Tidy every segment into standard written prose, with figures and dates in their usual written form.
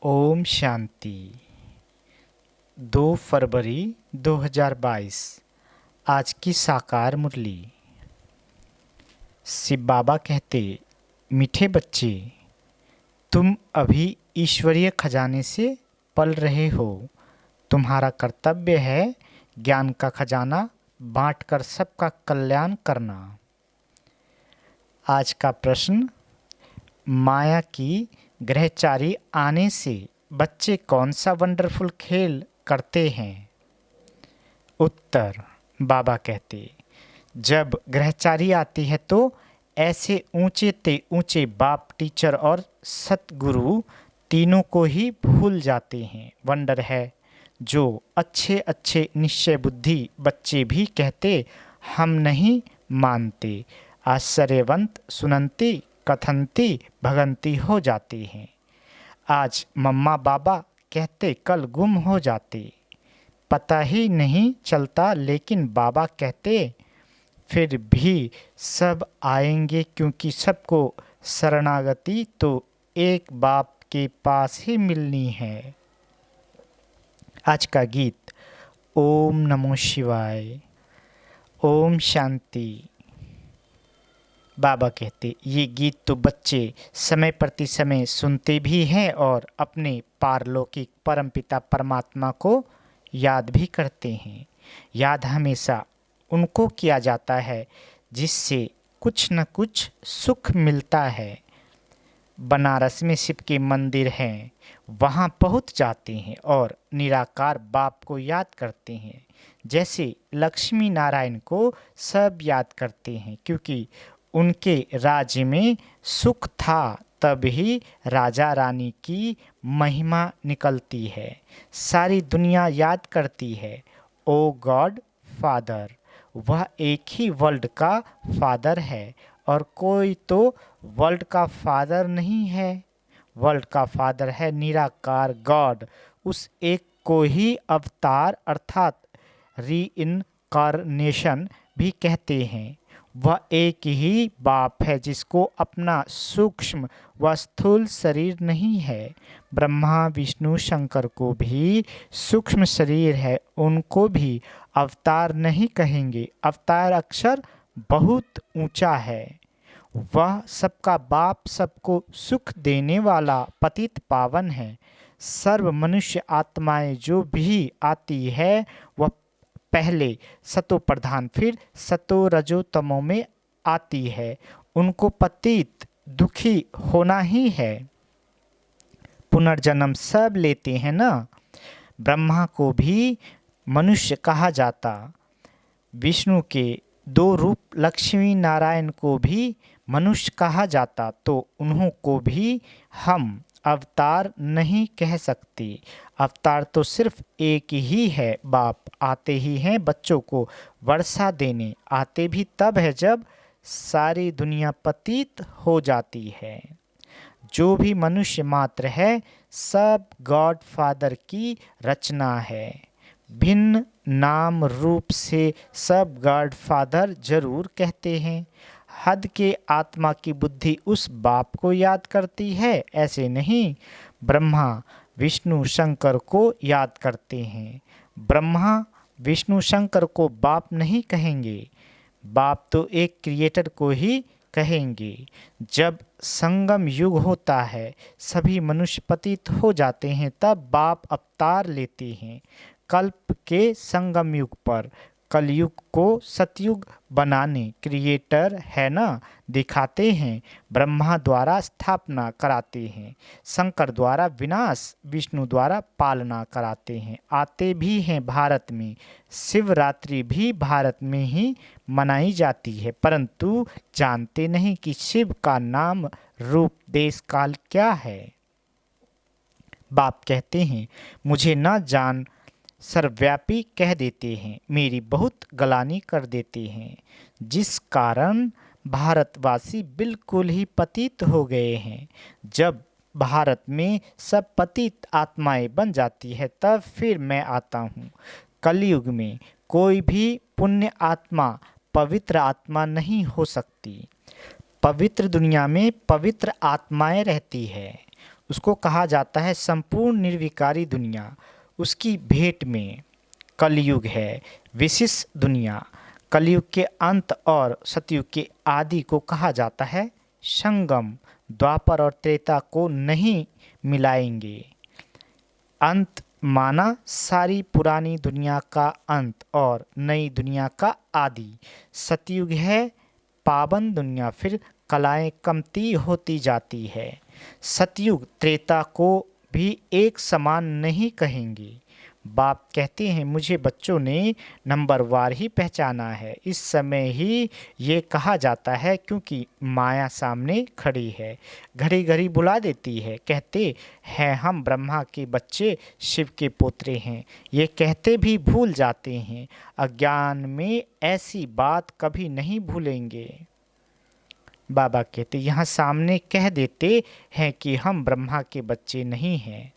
ओम शांति। 2 फरवरी 2022 आज की साकार मुरली। शिव बाबा कहते, मीठे बच्चे, तुम अभी ईश्वरीय खजाने से पल रहे हो। तुम्हारा कर्तव्य है ज्ञान का खजाना बांटकर सबका कल्याण करना। आज का प्रश्न, माया की ग्रहचारी आने से बच्चे कौन सा वंडरफुल खेल करते हैं? उत्तर, बाबा कहते, जब ग्रहचारी आती है तो ऐसे ऊंचे ते ऊंचे बाप, टीचर और सतगुरु तीनों को ही भूल जाते हैं। वंडर है जो अच्छे अच्छे निश्चय बुद्धि बच्चे भी कहते हम नहीं मानते। आश्चर्यवंत सुनंती कथनती भगंती हो जाती हैं। आज मम्मा बाबा कहते कल गुम हो जाते, पता ही नहीं चलता, लेकिन बाबा कहते फिर भी सब आएंगे, क्योंकि सबको शरणागति तो एक बाप के पास ही मिलनी है। आज का गीत, ओम नमो शिवाय, ओम शांति। बाबा कहते, ये गीत तो बच्चे समय प्रति समय सुनते भी हैं और अपने पारलौकिक परमपिता परमात्मा को याद भी करते हैं। याद हमेशा उनको किया जाता है जिससे कुछ न कुछ सुख मिलता है। बनारस में शिव के मंदिर हैं, वहाँ पहुँच जाते हैं और निराकार बाप को याद करते हैं। जैसे लक्ष्मी नारायण को सब याद करते हैं, क्योंकि उनके राज्य में सुख था, तभी राजा रानी की महिमा निकलती है। सारी दुनिया याद करती है, ओ गॉड फादर। वह एक ही वर्ल्ड का फादर है और कोई तो वर्ल्ड का फादर नहीं है। वर्ल्ड का फादर है निराकार गॉड। उस एक को ही अवतार अर्थात रीइनकार्नेशन भी कहते हैं। वह एक ही बाप है जिसको अपना सूक्ष्म व स्थूल शरीर नहीं है। ब्रह्मा विष्णु शंकर को भी सूक्ष्म शरीर है, उनको भी अवतार नहीं कहेंगे। अवतार अक्षर बहुत ऊंचा है। वह सबका बाप, सबको सुख देने वाला पतित पावन है। सर्व मनुष्य आत्माएं जो भी आती है वह पहले सतो प्रधान फिर सतो रजो तमो में आती है। उनको पतित दुखी होना ही है। पुनर्जन्म सब लेते हैं ना। ब्रह्मा को भी मनुष्य कहा जाता, विष्णु के 2 रूप लक्ष्मी नारायण को भी मनुष्य कहा जाता, तो उन्हों को भी हम अवतार नहीं कह सकते। अवतार तो सिर्फ एक ही है। बाप आते ही हैं बच्चों को वर्षा देने, आते भी तब है जब सारी दुनिया पतित हो जाती है। जो भी मनुष्य मात्र है सब गॉड फादर की रचना है। भिन्न नाम रूप से सब गॉड फादर जरूर कहते हैं। हद के आत्मा की बुद्धि उस बाप को याद करती है, ऐसे नहीं। ब्रह्मा विष्णु शंकर को याद करते हैं। ब्रह्मा विष्णु शंकर को बाप नहीं कहेंगे। बाप तो एक क्रिएटर को ही कहेंगे। जब संगम युग होता है, सभी मनुष्य पतित हो जाते हैं, तब बाप अवतार लेते हैं। कल्प के संगम युग पर कलयुग को सतयुग बनाने क्रिएटर है ना दिखाते हैं। ब्रह्मा द्वारा स्थापना कराते हैं, शंकर द्वारा विनाश, विष्णु द्वारा पालना कराते हैं। आते भी हैं भारत में। शिवरात्रि भी भारत में ही मनाई जाती है, परंतु जानते नहीं कि शिव का नाम रूप देश काल क्या है। बाप कहते हैं, मुझे न जान सर्वव्यापी कह देते हैं, मेरी बहुत गलानी कर देते हैं, जिस कारण भारतवासी बिल्कुल ही पतित हो गए हैं। जब भारत में सब पतित आत्माएं बन जाती है, तब फिर मैं आता हूँ। कलयुग में कोई भी पुण्य आत्मा पवित्र आत्मा नहीं हो सकती। पवित्र दुनिया में पवित्र आत्माएं रहती है। उसको कहा जाता है संपूर्ण निर्विकारी दुनिया। उसकी भेंट में कलयुग है, विशिष्ट दुनिया। कलयुग के अंत और सतयुग के आदि को कहा जाता है संगम। द्वापर और त्रेता को नहीं मिलाएंगे। अंत माना सारी पुरानी दुनिया का अंत और नई दुनिया का आदि। सतयुग है पावन दुनिया, फिर कलाएं कमती होती जाती है। सतयुग त्रेता को भी एक समान नहीं कहेंगे। बाप कहते हैं मुझे बच्चों ने नंबरवार ही पहचाना है। इस समय ही ये कहा जाता है क्योंकि माया सामने खड़ी है, घड़ी घड़ी बुला देती है। कहते हैं हम ब्रह्मा के बच्चे, शिव के पोत्रे हैं। ये कहते भी भूल जाते हैं। अज्ञान में ऐसी बात कभी नहीं भूलेंगे। बाबा कहते यहाँ सामने कह देते हैं कि हम ब्रह्मा के बच्चे नहीं हैं।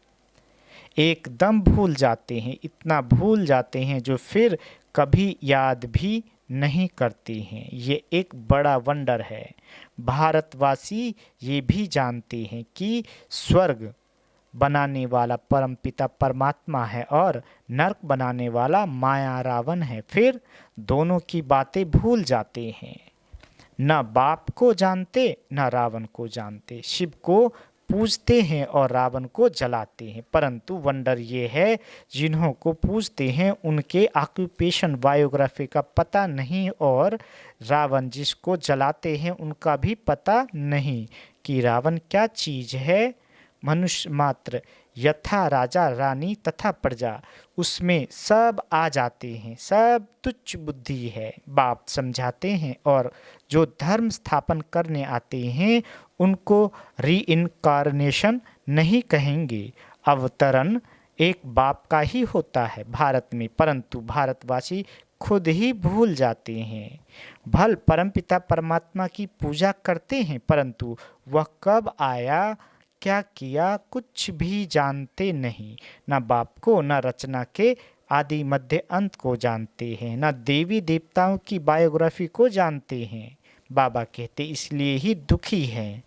एकदम भूल जाते हैं, इतना भूल जाते हैं जो फिर कभी याद भी नहीं करते हैं। ये एक बड़ा वंडर है। भारतवासी ये भी जानते हैं कि स्वर्ग बनाने वाला परमपिता परमात्मा है और नरक बनाने वाला माया रावण है। फिर दोनों की बातें भूल जाते हैं। न बाप को जानते न रावण को जानते। शिव को पूजते हैं और रावण को जलाते हैं। परंतु वंडर ये है जिन्हों को पूजते हैं उनके ऑक्यूपेशन बायोग्राफी का पता नहीं और रावण जिसको जलाते हैं उनका भी पता नहीं कि रावण क्या चीज़ है। मनुष्य मात्र यथा राजा रानी तथा प्रजा उसमें सब आ जाते हैं। सब तुच्छ बुद्धि है। बाप समझाते हैं और जो धर्म स्थापन करने आते हैं उनको रीइनकार्नेशन नहीं कहेंगे। अवतरण एक बाप का ही होता है भारत में, परंतु भारतवासी खुद ही भूल जाते हैं। भल परमपिता परमात्मा की पूजा करते हैं परंतु वह कब आया, क्या किया, कुछ भी जानते नहीं। न बाप को न रचना के आदि मध्य अंत को जानते हैं, न देवी देवताओं की बायोग्राफी को जानते हैं। बाबा कहते इसलिए ही दुखी हैं।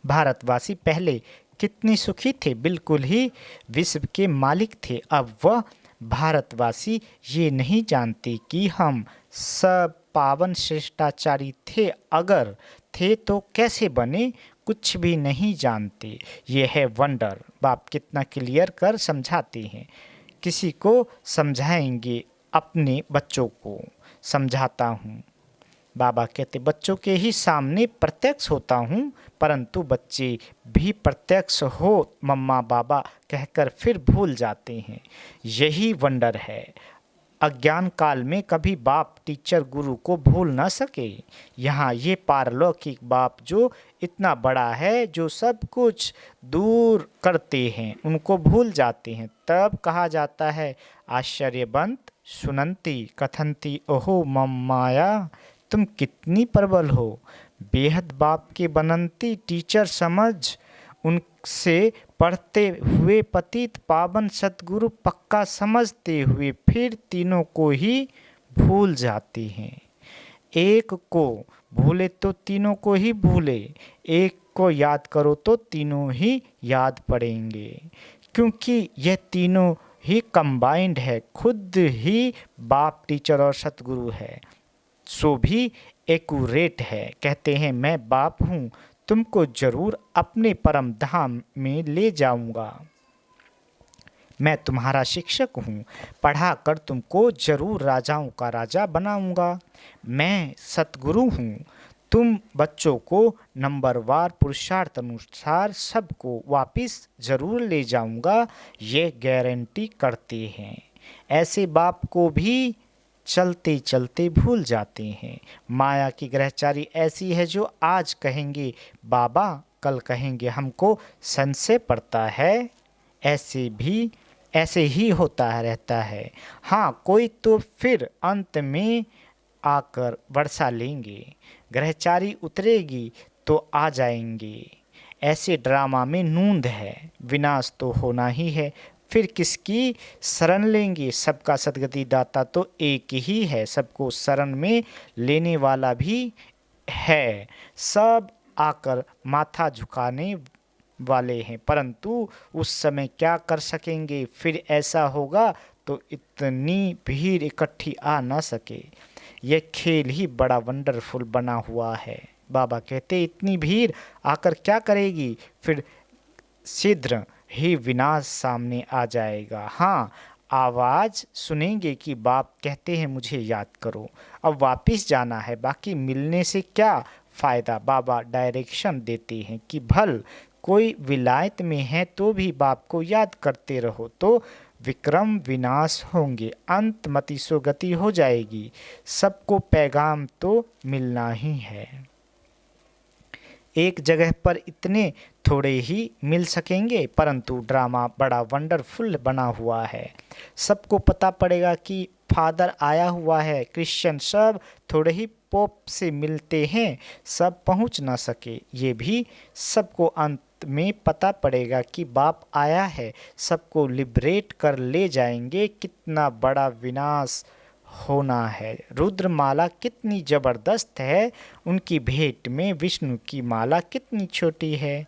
भारतवासी पहले कितने सुखी थे, बिल्कुल ही विश्व के मालिक थे। अब वह भारतवासी ये नहीं जानते कि हम सब पावन श्रेष्ठाचारी थे। अगर थे तो कैसे बने, कुछ भी नहीं जानते। ये है वंडर। बाप कितना क्लियर कर समझाते हैं। किसी को समझाएंगे, अपने बच्चों को समझाता हूँ। बाबा कहते बच्चों के ही सामने प्रत्यक्ष होता हूँ परंतु बच्चे भी प्रत्यक्ष हो मम्मा बाबा कहकर फिर भूल जाते हैं। यही वंडर है। अज्ञान काल में कभी बाप टीचर गुरु को भूल ना सके। यहाँ ये पारलौकिक बाप जो इतना बड़ा है, जो सब कुछ दूर करते हैं, उनको भूल जाते हैं। तब कहा जाता है आश्चर्यवंत सुनंती कथंती ओहो मम्माया, तुम कितनी प्रबल हो। बेहद बाप के बनंती टीचर समझ उनसे पढ़ते हुए पतित पावन सतगुरु पक्का समझते हुए फिर तीनों को ही भूल जाते हैं। एक को भूले तो तीनों को ही भूले, एक को याद करो तो तीनों ही याद पड़ेंगे, क्योंकि यह तीनों ही कंबाइंड है। खुद ही बाप टीचर और सतगुरु है, सो भी एक्यूरेट है। कहते हैं मैं बाप हूँ, तुमको जरूर अपने परम धाम में ले जाऊंगा। मैं तुम्हारा शिक्षक हूँ, पढ़ा कर तुमको जरूर राजाओं का राजा बनाऊंगा। मैं सतगुरु हूँ, तुम बच्चों को नंबरवार पुरुषार्थ अनुसार सबको वापस जरूर ले जाऊंगा। ये गारंटी करते हैं। ऐसे बाप को भी चलते चलते भूल जाते हैं। माया की ग्रहचारी ऐसी है जो आज कहेंगे बाबा, कल कहेंगे हमको संशय पड़ता है। ऐसे ही होता रहता है। हाँ, कोई तो फिर अंत में आकर वर्षा लेंगे, ग्रहचारी उतरेगी तो आ जाएंगे। ऐसे ड्रामा में नूंद है, विनाश तो होना ही है। फिर किसकी शरण लेंगे? सबका सदगति दाता तो एक ही है। सबको शरण में लेने वाला भी है, सब आकर माथा झुकाने वाले हैं, परंतु उस समय क्या कर सकेंगे? फिर ऐसा होगा तो इतनी भीड़ इकट्ठी आ ना सके। यह खेल ही बड़ा वंडरफुल बना हुआ है। बाबा कहते इतनी भीड़ आकर क्या करेगी? फिर शीघ्र ही विनाश सामने आ जाएगा। हाँ, आवाज़ सुनेंगे कि बाप कहते हैं मुझे याद करो, अब वापिस जाना है, बाकी मिलने से क्या फ़ायदा। बाबा डायरेक्शन देते हैं कि भल कोई विलायत में है तो भी बाप को याद करते रहो तो विक्रम विनाश होंगे, अंत मति सोगति हो जाएगी। सबको पैगाम तो मिलना ही है। एक जगह पर इतने थोड़े ही मिल सकेंगे, परंतु ड्रामा बड़ा वंडरफुल बना हुआ है। सबको पता पड़ेगा कि फादर आया हुआ है। क्रिश्चियन सब थोड़े ही पोप से मिलते हैं, सब पहुंच ना सके। ये भी सबको अंत में पता पड़ेगा कि बाप आया है, सबको लिबरेट कर ले जाएंगे। कितना बड़ा विनाश होना है। रुद्रमाला कितनी जबरदस्त है, उनकी भेंट में विष्णु की माला कितनी छोटी है।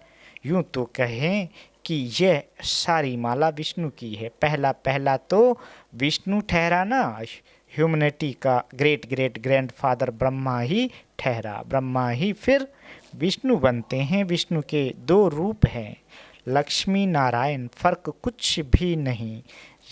यूं तो कहें कि यह सारी माला विष्णु की है। पहला पहला तो विष्णु ठहरा ना, ह्यूमैनिटी का ग्रेट ग्रेट ग्रैंडफादर ब्रह्मा ही ठहरा। ब्रह्मा ही फिर विष्णु बनते हैं। विष्णु के दो रूप हैं, लक्ष्मी नारायण, फर्क कुछ भी नहीं।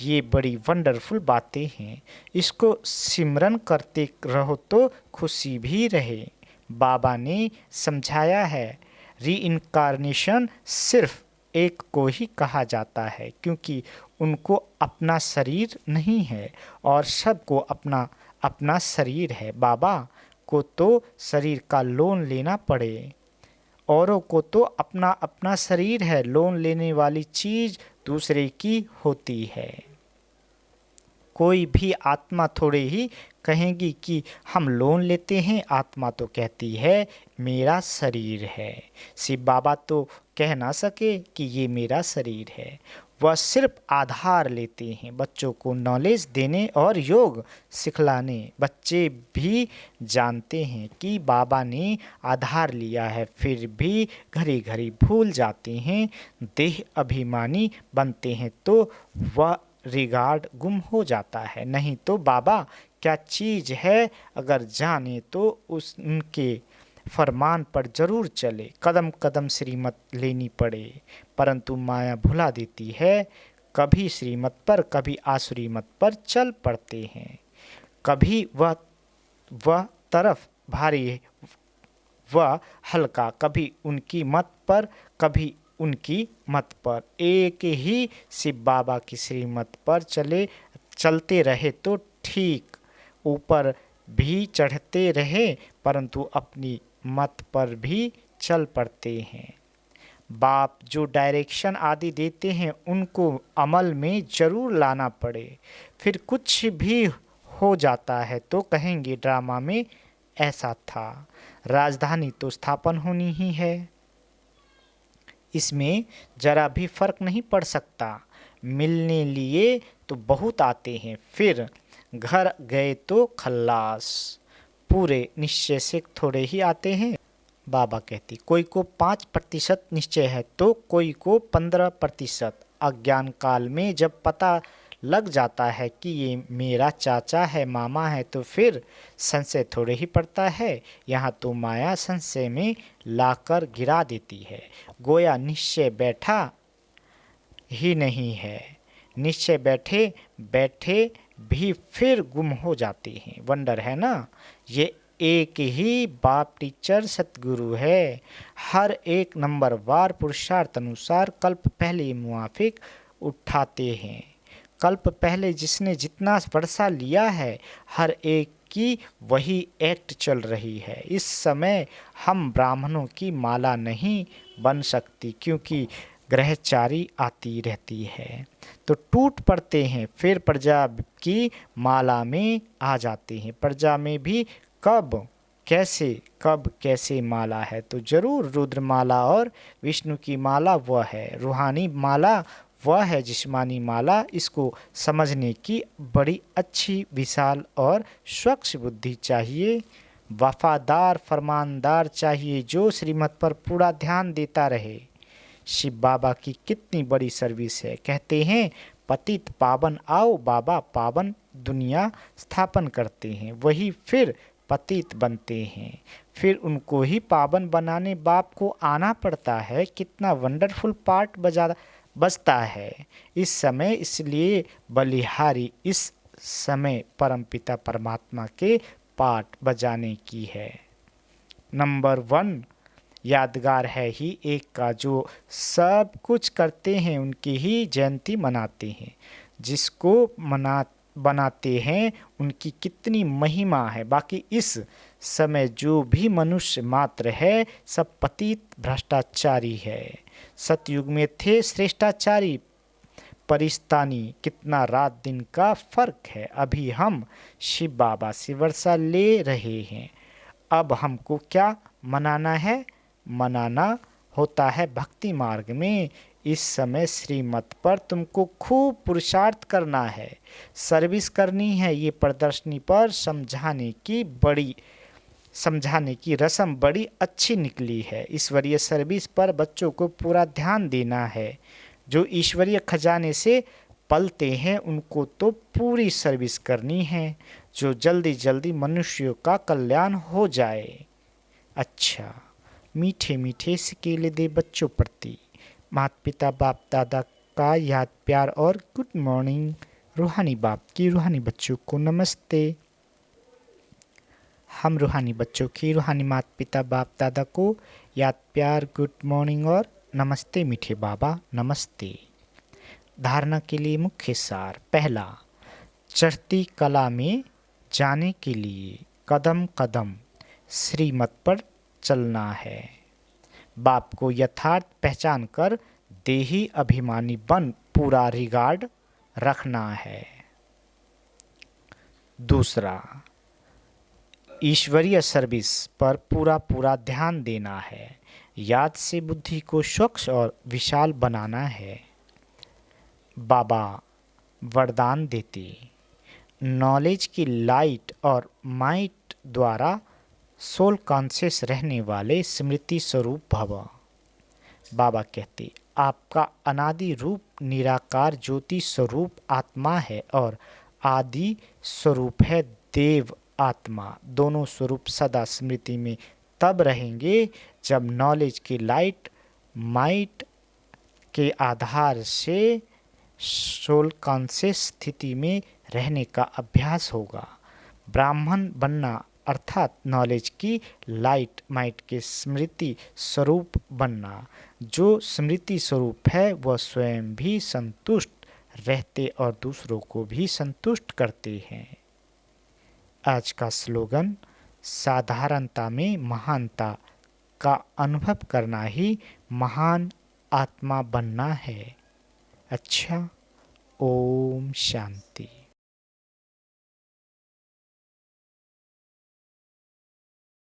ये बड़ी वंडरफुल बातें हैं, इसको सिमरन करते रहो तो खुशी भी रहे। बाबा ने समझाया है, रीइंकारनेशन सिर्फ एक को ही कहा जाता है, क्योंकि उनको अपना शरीर नहीं है और सबको अपना अपना शरीर है। बाबा को तो शरीर का लोन लेना पड़े, औरों को तो अपना अपना शरीर है। लोन लेने वाली चीज़ दूसरे की होती है। कोई भी आत्मा थोड़े ही कहेगी कि हम लोन लेते हैं, आत्मा तो कहती है मेरा शरीर है। शिव बाबा तो कह ना सके कि ये मेरा शरीर है। वह सिर्फ आधार लेते हैं, बच्चों को नॉलेज देने और योग सिखलाने। बच्चे भी जानते हैं कि बाबा ने आधार लिया है, फिर भी घड़ी घड़ी भूल जाते हैं। देह अभिमानी बनते हैं तो वह रिगार्ड गुम हो जाता है। नहीं तो बाबा क्या चीज़ है, अगर जाने तो उनके फरमान पर जरूर चले। कदम कदम श्रीमत लेनी पड़े, परंतु माया भुला देती है। कभी श्रीमत पर कभी आसुरी मत पर चल पड़ते हैं। कभी वह तरफ भारी वह हल्का, कभी उनकी मत पर कभी उनकी मत पर। एक ही शिव बाबा की श्रीमत पर चलते रहे तो ठीक, ऊपर भी चढ़ते रहे, परंतु अपनी मत पर भी चल पड़ते हैं। बाप जो डायरेक्शन आदि देते हैं उनको अमल में जरूर लाना पड़े। फिर कुछ भी हो जाता है तो कहेंगे ड्रामा में ऐसा था। राजधानी तो स्थापन होनी ही है, इसमें जरा भी फर्क नहीं पड़ सकता। मिलने लिए तो बहुत आते हैं, फिर घर गए तो खल्लास। पूरे निश्चय से थोड़े ही आते हैं। बाबा कहती कोई को 5% निश्चय है तो कोई को 15%। अज्ञान काल में जब पता लग जाता है कि ये मेरा चाचा है, मामा है, तो फिर संशय थोड़े ही पड़ता है। यहाँ तो माया संशय में लाकर गिरा देती है। गोया निश्चय बैठा ही नहीं है, निश्चय बैठे बैठे भी फिर गुम हो जाते हैं। वंडर है ना। ये एक ही बाप टीचर सतगुरु है। हर एक नंबरवार पुरुषार्थ अनुसार कल्प पहले मुआफिक उठाते हैं। कल्प पहले जिसने जितना वर्षा लिया है, हर एक की वही एक्ट चल रही है। इस समय हम ब्राह्मणों की माला नहीं बन सकती, क्योंकि ग्रहचारी आती रहती है तो टूट पड़ते हैं। फिर प्रजा की माला में आ जाते हैं। प्रजा में भी कब कैसे माला है, तो जरूर रुद्र माला और विष्णु की माला वह है। रूहानी माला वह है जिस्मानी माला। इसको समझने की बड़ी अच्छी विशाल और स्वच्छ बुद्धि चाहिए। वफादार फरमानदार चाहिए जो श्रीमत पर पूरा ध्यान देता रहे। शिव बाबा की कितनी बड़ी सर्विस है। कहते हैं पतित पावन आओ बाबा पावन दुनिया स्थापन करते हैं, वही फिर पतित बनते हैं, फिर उनको ही पावन बनाने बाप को आना पड़ता है। कितना वंडरफुल पार्ट बजता है इस समय। इसलिए बलिहारी इस समय परमपिता परमात्मा के पाठ बजाने की है। नंबर 1 यादगार है ही एक का, जो सब कुछ करते हैं उनकी ही जयंती मनाते हैं। जिसको बनाते हैं उनकी कितनी महिमा है। बाकी इस समय जो भी मनुष्य मात्र है सब पतित भ्रष्टाचारी है। सतयुग में थे श्रेष्ठाचारी परिस्तानी, कितना रात दिन का फर्क है। अभी हम शिव बाबा से वर्षा ले रहे हैं। अब हमको क्या मनाना है? मनाना होता है भक्ति मार्ग में। इस समय श्रीमत पर तुमको खूब पुरुषार्थ करना है, सर्विस करनी है। ये प्रदर्शनी पर समझाने की रस्म बड़ी अच्छी निकली है। ईश्वरीय सर्विस पर बच्चों को पूरा ध्यान देना है। जो ईश्वरीय खजाने से पलते हैं उनको तो पूरी सर्विस करनी है, जो जल्दी जल्दी मनुष्यों का कल्याण हो जाए। अच्छा, मीठे मीठे सिकेले दे बच्चों प्रति माता पिता बाप दादा का याद प्यार और गुड मॉर्निंग। रूहानी बाप की रूहानी बच्चों को नमस्ते। हम रूहानी बच्चों की रूहानी माता पिता बाप दादा को याद प्यार गुड मॉर्निंग और नमस्ते मीठे बाबा नमस्ते। धारणा के लिए मुख्य सार। पहला, चढ़ती कला में जाने के लिए कदम कदम श्रीमत पर चलना है। बाप को यथार्थ पहचान कर देही अभिमानी बन पूरा रिगार्ड रखना है। दूसरा, ईश्वरीय सर्विस पर पूरा ध्यान देना है। याद से बुद्धि को स्वच्छ और विशाल बनाना है। बाबा वरदान देते, नॉलेज की लाइट और माइट द्वारा सोल कॉन्शियस रहने वाले स्मृति स्वरूप भव। बाबा कहते, आपका अनादि रूप निराकार ज्योति स्वरूप आत्मा है और आदि स्वरूप है देव आत्मा। दोनों स्वरूप सदा स्मृति में तब रहेंगे जब नॉलेज की लाइट माइट के आधार से सोल कॉन्शियस स्थिति में रहने का अभ्यास होगा। ब्राह्मण बनना अर्थात नॉलेज की लाइट माइट के स्मृति स्वरूप बनना। जो स्मृति स्वरूप है वह स्वयं भी संतुष्ट रहते और दूसरों को भी संतुष्ट करते हैं। आज का स्लोगन, साधारणता में महानता का अनुभव करना ही महान आत्मा बनना है। अच्छा, ओम शांति।